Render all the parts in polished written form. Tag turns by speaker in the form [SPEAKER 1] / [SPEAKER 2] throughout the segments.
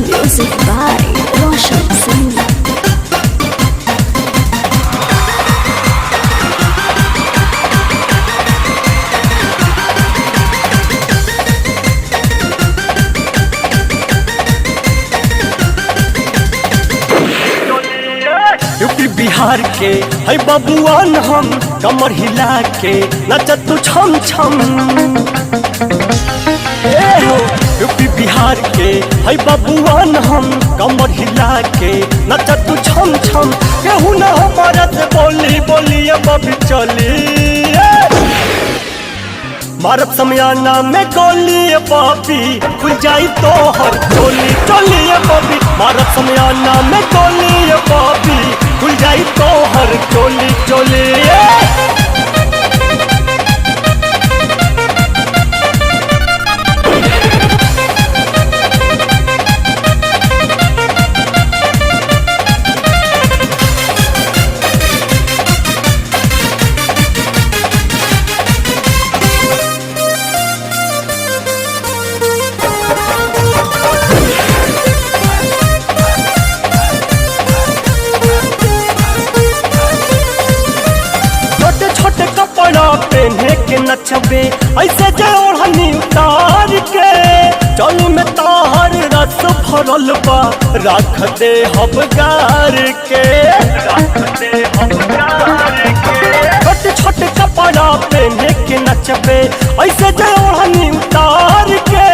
[SPEAKER 1] Music by Roshan Singh.
[SPEAKER 2] UP Bihar के है बबुआन हम कमर हिला के नचत तू छम छम। यूपी बिहार के है बबुआन हम कमर हिला के नचत तू छम छम। केहू न हमारा से बोली बोली अब चली मारत समयाना में गोली पापी खुल जाई तो हर चोली चोली पापी। मारत समयाना में गोली पापी खुल जाई तो हर चोली चोली। पहने के नचबे ऐसे जोड़नी उतार के चलू में ताहर रस भरल बा रख दे हबगार के। छोटे छोटे कपड़ा पहने के नचबे ऐसे जोड़नी उतार के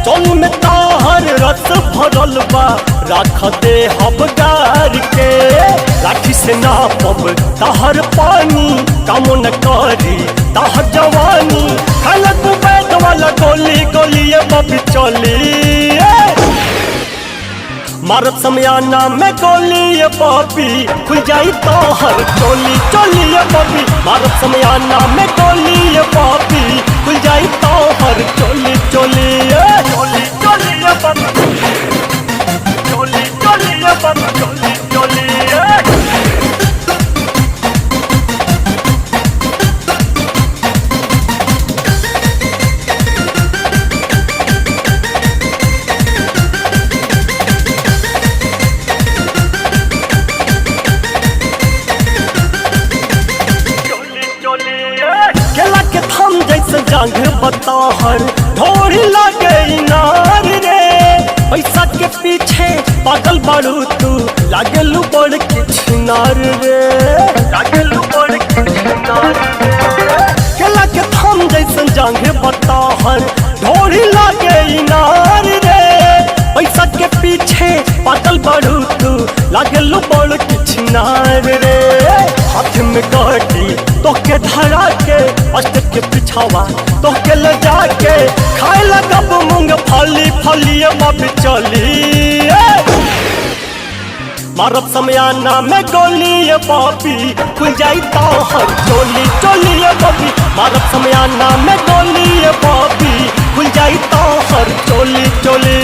[SPEAKER 2] चलू में ताहर रस भरल बा रख दे हबगार के। लाठी से ना पब ताहर पानी कामो न करी ताहर जवानी खलक बैठ वाला गोली गोली बबी चली। मारत समयाना में गोली बबी खुल जाई तो हर चोली चोली बबी। मारत समयाना में गोली बबी खुल जाई तो हर चोली चोली चोली चोली बबी चोली चोली बबी चोली चोली। केला के थम जैसे जांघ बताहर ढोरी लागे नार रे। पैसा के पीछे पागल बाड़ू तू लागेलू बड़ किछ नार रे लागेलू बड़ किछ नार रे। केला के थम जैसे जांघ बताहर ढोरी लागे नार रे। पैसा के पीछे पागल बाड़ू तू लागेलू बड़ किछ नार रे। हाथ में गाड़ी तोके धरा के अष्ट के पिछावा तोके ले जाके खाए लगब मूंग फली फली मब चली। मारत समयाना में गोली पापी खुल जाई तो हर चोली चोली बबी। मारत समयाना में गोली पापी खुल जाई तो हर चोली चोली।